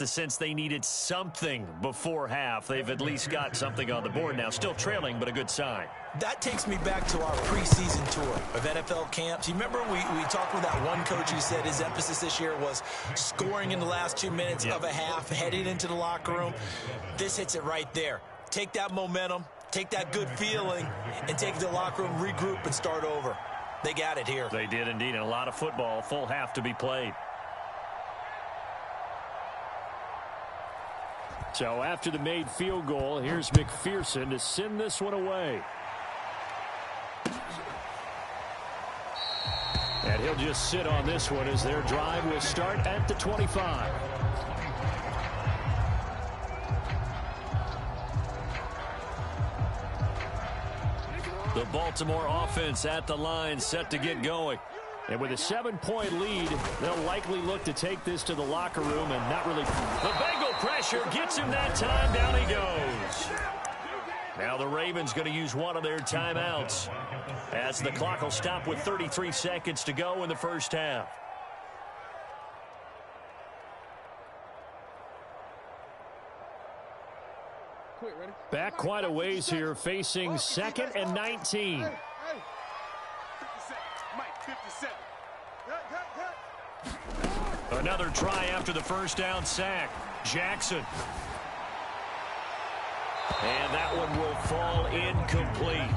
Since they needed something before half, they've at least got something on the board now. Still trailing, but a good sign. That takes me back to our preseason tour of NFL camps. You remember we talked with that one coach who said his emphasis this year was scoring in the last 2 minutes of a half, heading into the locker room. This hits it right there. Take that momentum, take that good feeling, and take it to the locker room, regroup, and start over. They got it here. They did indeed, and a lot of football, full half to be played. So after the made field goal, here's McPherson to send this one away. And he'll just sit on this one as their drive will start at the 25. The Baltimore offense at the line, set to get going. And with a 7-point lead, they'll likely look to take this to the locker room and not really. The Bengal pressure gets him that time. Down he goes. Now the Ravens going to use one of their timeouts as the clock will stop with 33 seconds to go in the first half. Back quite a ways here, facing 2nd and 19. Another try after the first down sack. Jackson. And that one will fall incomplete.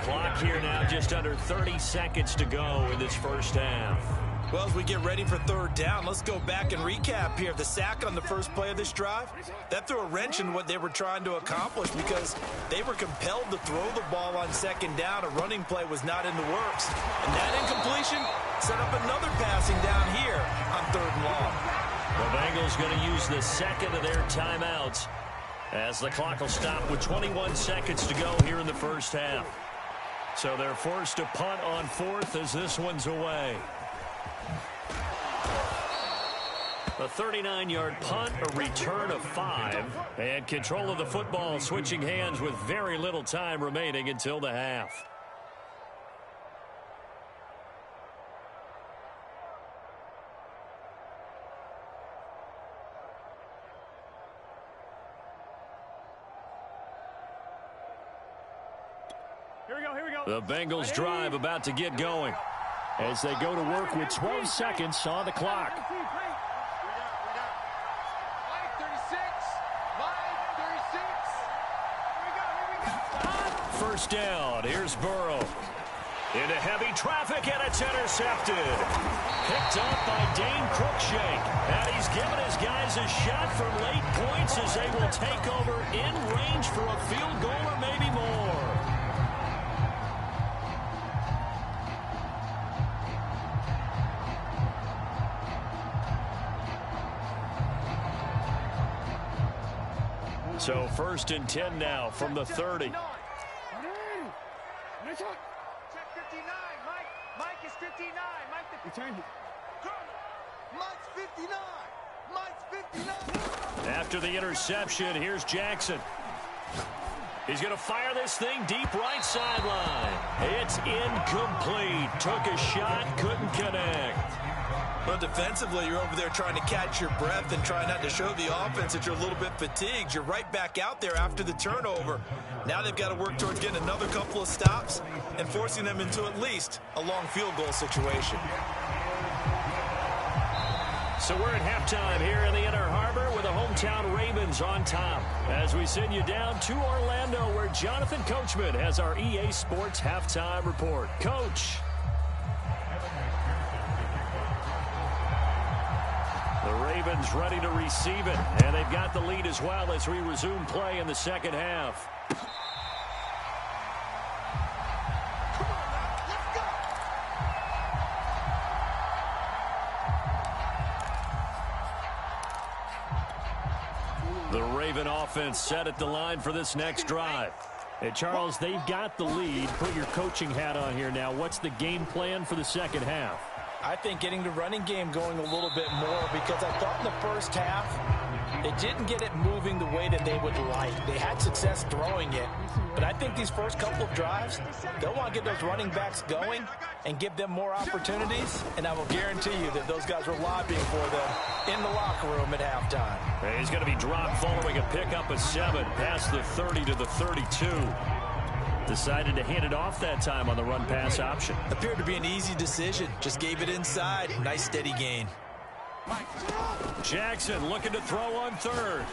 Clock here now just under 30 seconds to go in this first half. Well, as we get ready for third down, let's go back and recap here. The sack on the first play of this drive, that threw a wrench in what they were trying to accomplish because they were compelled to throw the ball on second down. A running play was not in the works. And that incompletion set up another passing down here on third and long. The Bengals going to use the second of their timeouts as the clock will stop with 21 seconds to go here in the first half. So they're forced to punt on fourth as this one's away. A 39-yard punt, a return of 5, and control of the football switching hands with very little time remaining until the half. Here we go. The Bengals drive about to get going as they go to work with 12 seconds on the clock. First down. Here's Burrow. Into heavy traffic, and it's intercepted. Picked up by Dane Cruikshank. And he's given his guys a shot from late points as they will take over in range for a field goal or maybe more. So 1st and 10 now from the 30. Check 59. Mike is 59. Mike the return. Mike's 59. Mike's 59. After the interception, here's Jackson. He's going to fire this thing deep right sideline. It's incomplete. Took a shot, couldn't connect. Well, defensively, you're over there trying to catch your breath and try not to show the offense that you're a little bit fatigued. You're right back out there after the turnover. Now they've got to work towards getting another couple of stops and forcing them into at least a long field goal situation. So we're at halftime here in the Inner Harbor with the hometown Ravens on top as we send you down to Orlando where Jonathan Coachman has our EA Sports halftime report. Coach. The Ravens ready to receive it, and they've got the lead as well as we resume play in the second half. The Raven offense set at the line for this next drive. And Charles, they've got the lead. Put your coaching hat on here now. What's the game plan for the second half? I think getting the running game going a little bit more, because I thought in the first half they didn't get it moving the way that they would like. They had success throwing it, but I think these first couple of drives, they'll want to get those running backs going and give them more opportunities, and I will guarantee you that those guys were lobbying for them in the locker room at halftime. He's going to be dropped following a pickup of 7 past the 30 to the 32. Decided to hand it off that time on the run-pass option. Appeared to be an easy decision. Just gave it inside. Nice steady gain. Jackson looking to throw on third.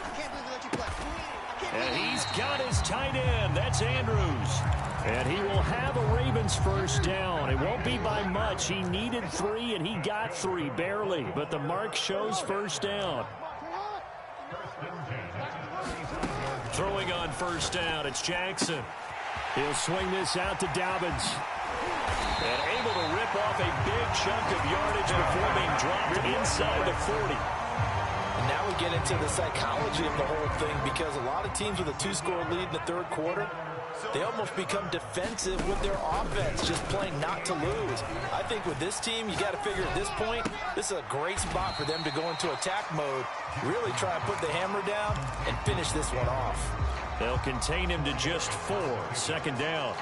And he's got his tight end. That's Andrews. And he will have a Ravens first down. It won't be by much. He needed 3, and he got 3, barely. But the mark shows first down. Throwing on first down, it's Jackson. He'll swing this out to Dobbins. And able to rip off a big chunk of yardage before being dropped inside the 40. And now we get into the psychology of the whole thing, because a lot of teams with a 2-score lead in the third quarter, they almost become defensive with their offense, just playing not to lose. I think with this team, you got to figure at this point, this is a great spot for them to go into attack mode, really try and put the hammer down and finish this one off. They'll contain him to just 4. Second down.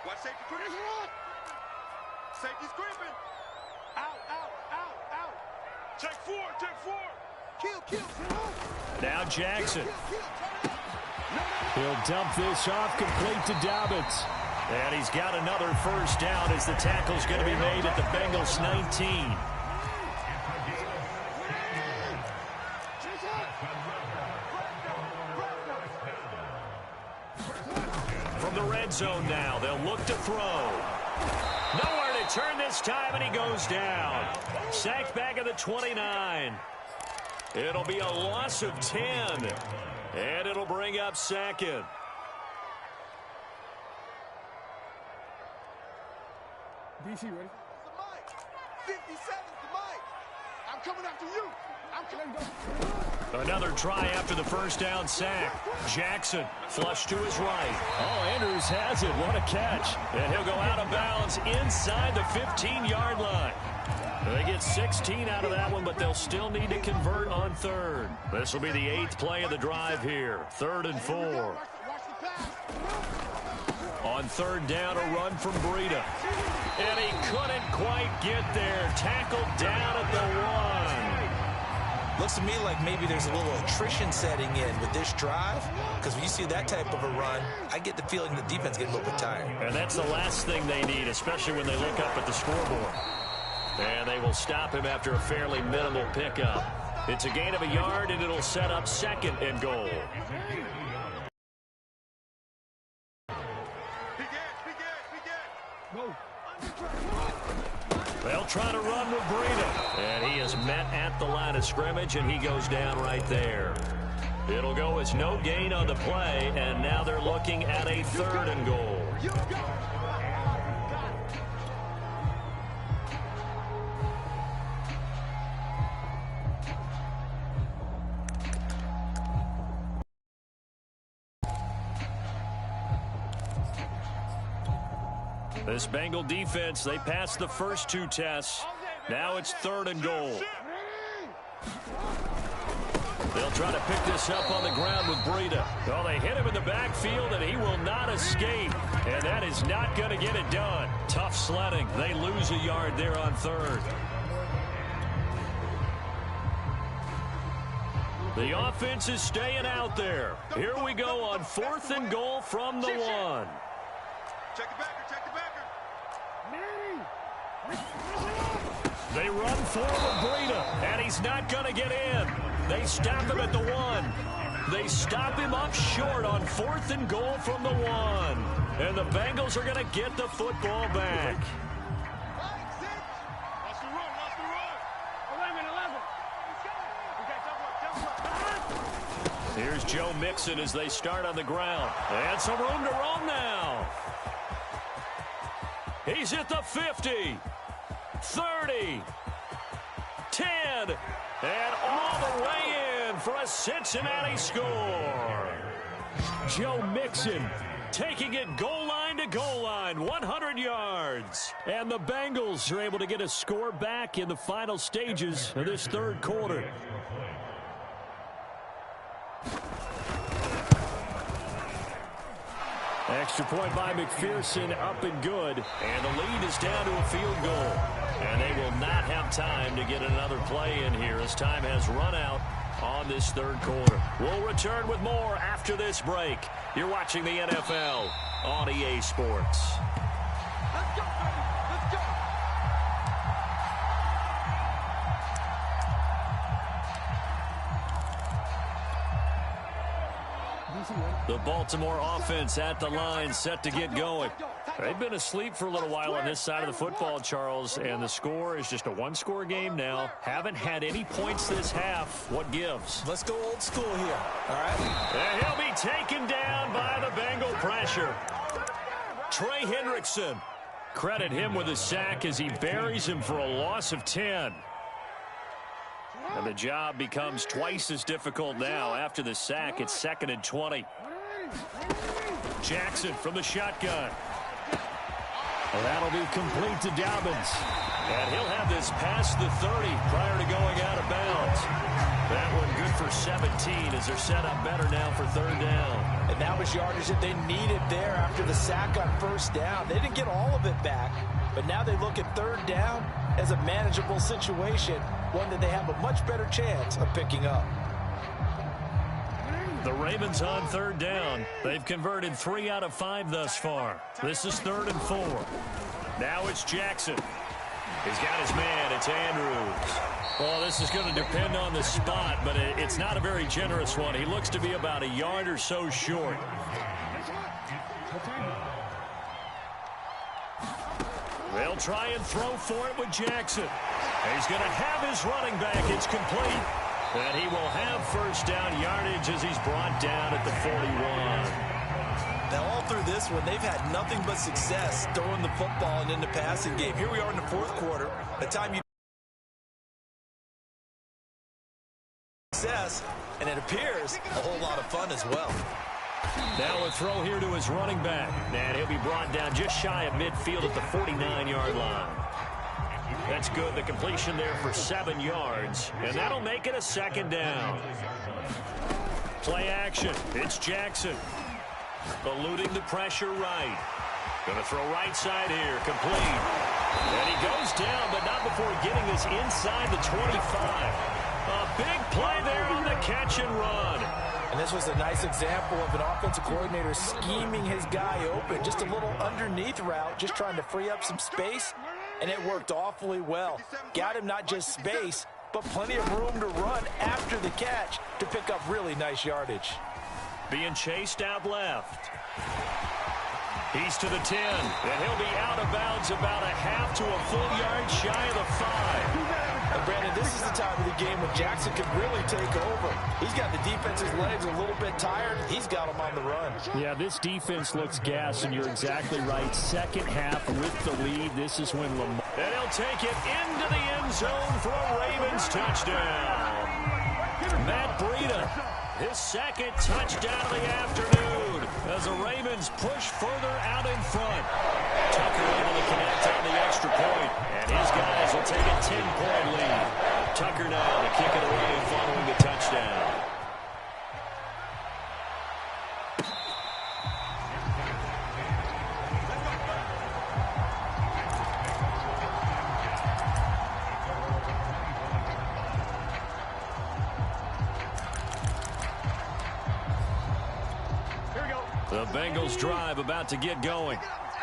Watch safety creeping. Safety's creeping. Out. Check 4. Kill. Now Jackson. He'll dump this off, complete to Dobbins. And he's got another first down as the tackle's going to be made at the Bengals 19. From the red zone now, they'll look to throw. Nowhere to turn this time, and he goes down. Sacked back at the 29. It'll be a loss of 10. And it'll bring up second. DC, ready? 57's the mic. I'm coming after you. Another try after the first down sack. Jackson flush to his right. Oh, Andrews has it. What a catch. And he'll go out of bounds inside the 15-yard line. They get 16 out of that one, but they'll still need to convert on third. This will be the 8th play of the drive here. 3rd and 4. On third down, a run from Breida. And he couldn't quite get there. Tackled down at the 1. Looks to me like maybe there's a little attrition setting in with this drive, because when you see that type of a run, I get the feeling the defense getting a little bit tired. And that's the last thing they need, especially when they look up at the scoreboard. And they will stop him after a fairly minimal pickup. It's a gain of a yard, and it'll set up 2nd and goal. They'll try to run with Breida. And he is met at the line of scrimmage, and he goes down right there. It'll go as no gain on the play, and now they're looking at a 3rd and goal. This Bengal defense, they passed the first 2 tests. Now it's 3rd and goal. They'll try to pick this up on the ground with Breida. Well, they hit him in the backfield, and he will not escape. And that is not going to get it done. Tough sledding. They lose a yard there on 3rd. The offense is staying out there. Here we go on 4th and goal from the 1. Check the backer. They run forward Breida, and he's not going to get in. They stop him at the 1. They stop him up short on 4th and goal from the 1. And the Bengals are going to get the football back. Watch the run. Here's Joe Mixon as they start on the ground. And some room to roam now. He's at the 50. 30, 10. And all the way in for a Cincinnati score. Joe Mixon taking it goal line to goal line, 100 yards. And the Bengals are able to get a score back in the final stages of this third quarter. Extra point by McPherson, up and good. And the lead is down to a field goal. And they will not have time to get another play in here as time has run out on this third quarter. We'll return with more after this break. You're watching the NFL on EA Sports. Let's go, baby. Let's go. The Baltimore offense at the line, set to get going. They've been asleep for a little while on this side of the football, Charles, and the score is just a one-score game now. Haven't had any points this half. What gives? Let's go old school here, all right? And he'll be taken down by the Bengal pressure. Trey Hendrickson. Credit him with a sack as he buries him for a loss of 10. And the job becomes twice as difficult now. After the sack, it's 2nd and 20. Jackson from the shotgun. And that'll be complete to Dobbins. And he'll have this past the 30 prior to going out of bounds. That one good for 17 as they're set up better now for third down. And that was yardage that they needed there after the sack on first down. They didn't get all of it back, but now they look at third down as a manageable situation, one that they have a much better chance of picking up. The Ravens on third down. They've converted 3 out of 5 thus far. This is 3rd and 4. Now it's Jackson. He's got his man. It's Andrews. Well, this is going to depend on the spot, but it's not a very generous one. He looks to be about a yard or so short. They'll try and throw for it with Jackson. He's going to have his running back. It's complete. And he will have first down yardage as he's brought down at the 41. Now, all through this one, they've had nothing but success throwing the football and in the passing game. Here we are in the fourth quarter, a time you success, and it appears a whole lot of fun as well. Now a throw here to his running back. And he'll be brought down just shy of midfield at the 49-yard line. That's good. The completion there for 7 yards. And that'll make it a 2nd down. Play action. It's Jackson. Eluding the pressure right. Going to throw right side here. Complete. And he goes down, but not before getting this inside the 25. A big play there on the catch and run. And this was a nice example of an offensive coordinator scheming his guy open. Just a little underneath route, just trying to free up some space. And it worked awfully well. Got him not just space, but plenty of room to run after the catch to pick up really nice yardage. Being chased out left. He's to the 10, and he'll be out of bounds about a half to a full yard shy of the 5. And Brandon, this is the time of the game when Jackson can really take over. He's got the defense's legs a little bit tired. He's got them on the run. Yeah, this defense looks gassed, and you're exactly right. Second half with the lead. This is when Lamar. And he'll take it into the end zone for a Ravens touchdown. Matt Breida, his second touchdown of the afternoon as the Ravens push further out in front. Tucker able to connect on the extra point, and his guys will take a 10-point lead. Tucker now to kick it away following the touchdown. The Bengals drive about to get going.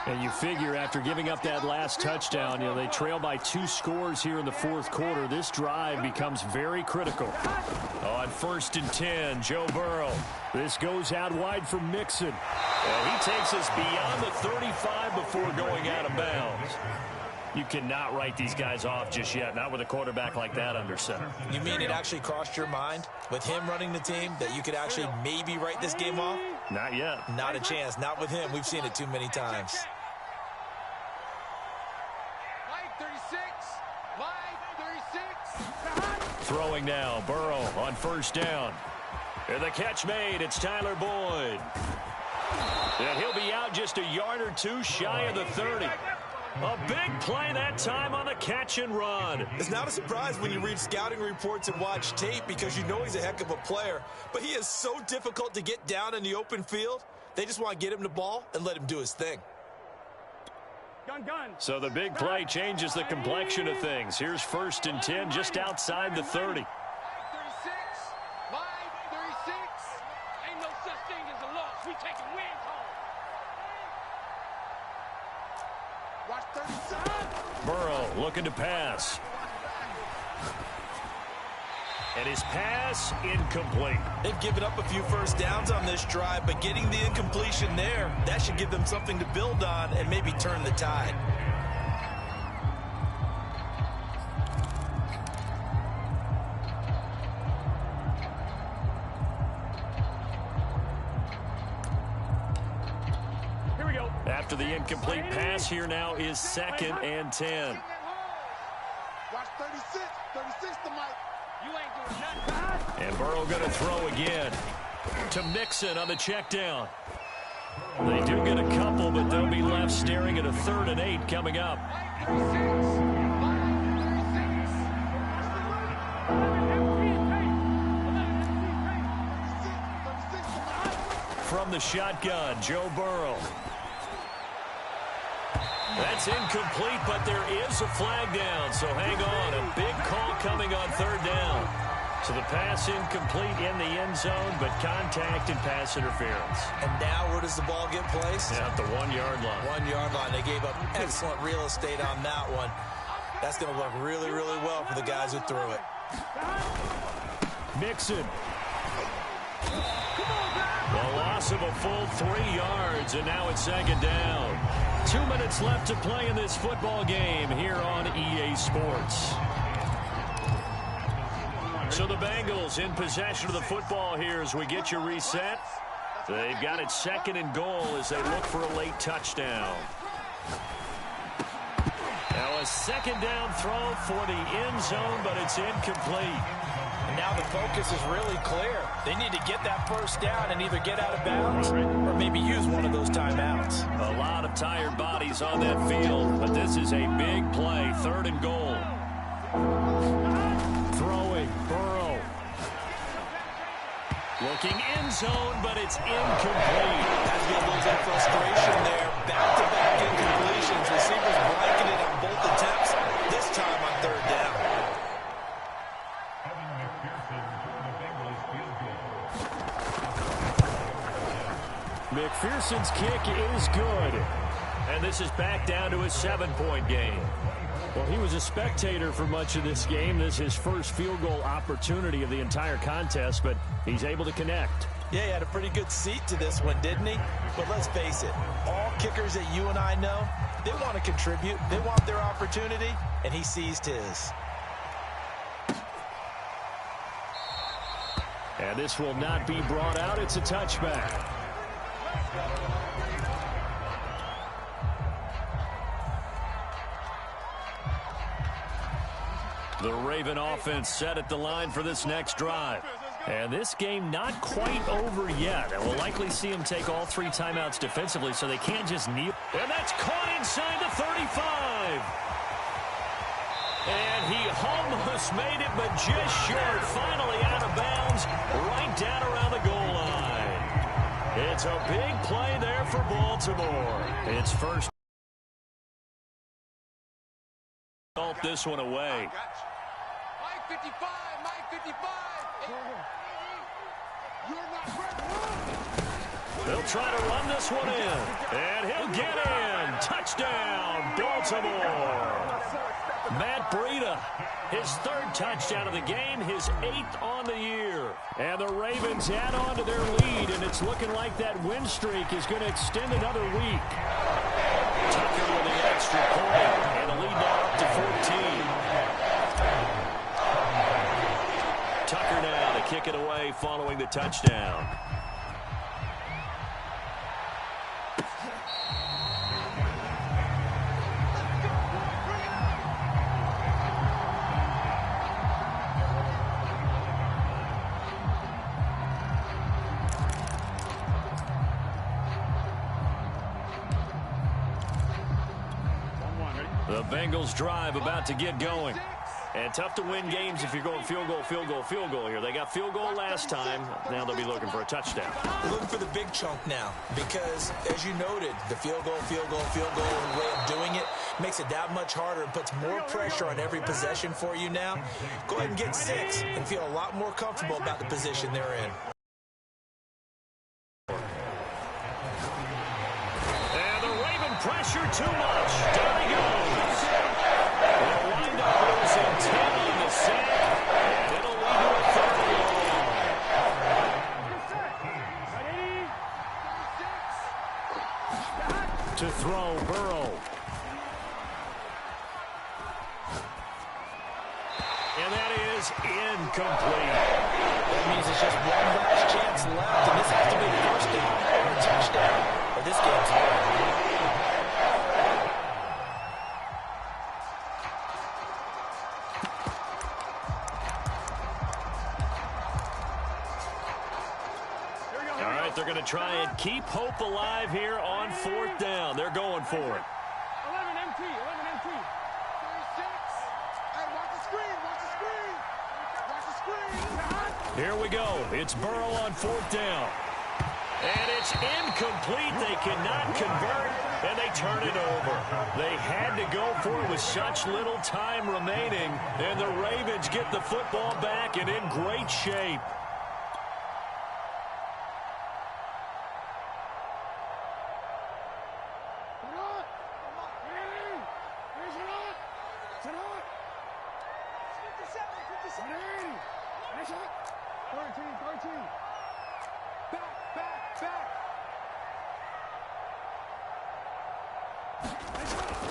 And you figure after giving up that last touchdown, they trail by 2 scores here in the fourth quarter. This drive becomes very critical. On 1st and 10, Joe Burrow. This goes out wide for Mixon. And he takes us beyond the 35 before going out of bounds. You cannot write these guys off just yet, not with a quarterback like that under center. You mean it actually crossed your mind with him running the team that you could actually maybe write this game off? Not yet. Not a chance. Not with him. We've seen it too many times. Line 36. Line 36. throwing now. Burrow on first down. And the catch made. It's Tyler Boyd. And he'll be out just a yard or two shy of the 30. A big play that time on the catch and run. It's not a surprise when you read scouting reports and watch tape because you know he's a heck of a player. But he is so difficult to get down in the open field. They just want to get him the ball and let him do his thing. So the big play changes the complexion of things. Here's 1st and 10 just outside the 30. 36, 36. Ain't no such thing as a loss. We taking wins home. Watch 37. Burrow looking to pass. And his pass incomplete. They've given up a few first downs on this drive, but getting the incompletion there, that should give them something to build on and maybe turn the tide. Here we go. After the incomplete pass, here now is 2nd and 10. Watch 36. 36 to Mike. You ain't doing nothing. And Burrow going to throw again to Mixon on the check down. They do get a couple, but they'll be left staring at a 3rd and 8 coming up. 36. From the shotgun, Joe Burrow. That's incomplete, but there is a flag down, so hang on. A big call coming on 3rd down. So the pass incomplete in the end zone, but contact and pass interference. And now where does the ball get placed? Yeah, at the 1-yard line. 1-yard line. They gave up excellent real estate on that one. That's going to look really, really well for the guys who threw it. Mixon. The loss of a full 3 yards, and now it's 2nd down. 2 minutes left to play in this football game here on EA Sports. So the Bengals in possession of the football here as we get you reset. They've got it 2nd and goal as they look for a late touchdown. Now a 2nd down throw for the end zone, but it's incomplete. And now the focus is really clear. They need to get that first down and either get out of bounds or maybe use one of those timeouts. A lot of tired bodies on that field, but this is a big play. 3rd and goal. Throwing, Burrow. Looking end zone, but it's incomplete. Has to be a little bit of frustration there. Back-to-back incompletions. Receivers blanketed on both attempts, this time on 3rd down. McPherson's kick is good. And this is back down to a 7-point game. Well, he was a spectator for much of this game. This is his first field goal opportunity of the entire contest, but he's able to connect. Yeah, he had a pretty good seat to this one, didn't he? But let's face it, all kickers that you and I know, they want to contribute. They want their opportunity, and he seized his. And this will not be brought out. It's a touchback. The Raven offense set at the line for this next drive. And this game not quite over yet. And we'll likely see him take all 3 timeouts defensively, so they can't just kneel. And that's caught inside the 35. And he almost made it, but just short. Finally out of bounds, right down around the goal line. It's a big play there for Baltimore. It's first. This one away. Mike 55, Mike 55. You're not ready. They'll try to run this one in. And he'll get in. Touchdown, Baltimore. Matt Breida, his 3rd touchdown of the game, his 8th on the year. And the Ravens add on to their lead, and it's looking like that win streak is going to extend another week. Tucker with the extra point, and the lead now up to 14. Tucker now to kick it away following the touchdown. The Bengals drive about to get going. And tough to win games if you're going field goal, field goal, field goal here. They got field goal last time. Now they'll be looking for a touchdown. Looking for the big chunk now because, as you noted, the field goal way of doing it makes it that much harder and puts more pressure on every possession for you now. Go ahead and get 6 and feel a lot more comfortable about the position they're in. And the Raven pressure too much. Down he goes. The windup was in 10 on the sack. And it'll lead to a 3rd and long. To throw, Burrow. And that is incomplete. That means it's just one last chance left, and this has to be the first down or a touchdown, or this game's over. They're going to try and keep hope alive here on 4th down. They're going for it. 11 MT. 36. Hey, watch the screen. Watch the screen. Here we go. It's Burrow on 4th down. And it's incomplete. They cannot convert, and they turn it over. They had to go for it with such little time remaining, and the Ravens get the football back and in great shape.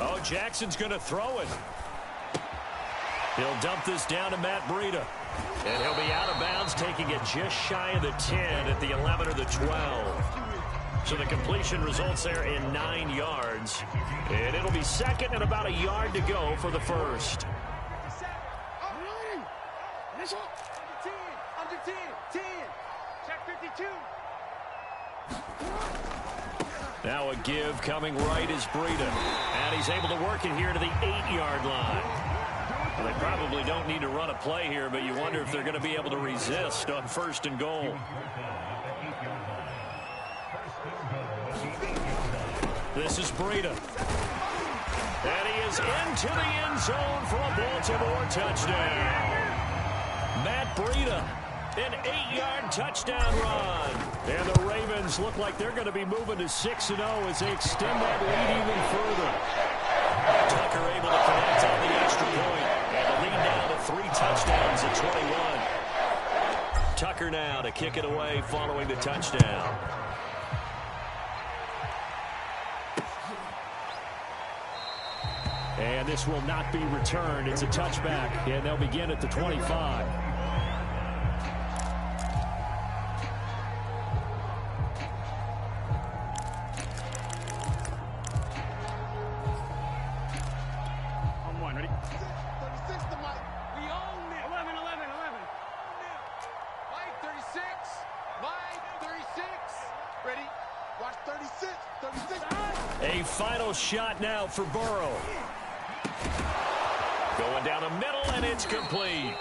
Oh, Jackson's going to throw it. He'll dump this down to Matt Breida. And he'll be out of bounds, taking it just shy of the 10 at the 11 or the 12. So the completion results there in 9 yards. And it'll be 2nd and about a yard to go for the first. Under 10. Check 52. Now a give coming right is Breida. And he's able to work it here to the 8-yard line. Well, they probably don't need to run a play here, but you wonder if they're going to be able to resist on 1st and goal. This is Breida. And he is into the end zone for a Baltimore touchdown. Matt Breida, an 8-yard touchdown run. And the Ravens look like they're going to be moving to 6-0 as they extend that lead even further. Tucker able to connect on the extra point. And the lead now to 3 touchdowns at 21. Tucker now to kick it away following the touchdown. And this will not be returned. It's a touchback, and they'll begin at the 25. On 1, ready? 36 to Mike. We own it. 11. Mike, 36. Mike, 36. Ready? Watch 36. A final shot now for Burrow. Going down the middle, and it's complete.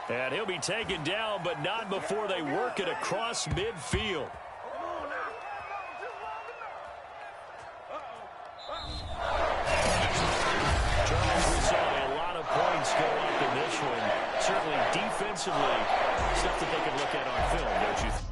And he'll be taken down, but not before they work it across midfield. Charles, we saw a lot of points go up in this one. Certainly defensively, stuff that they can look at on film, don't you think?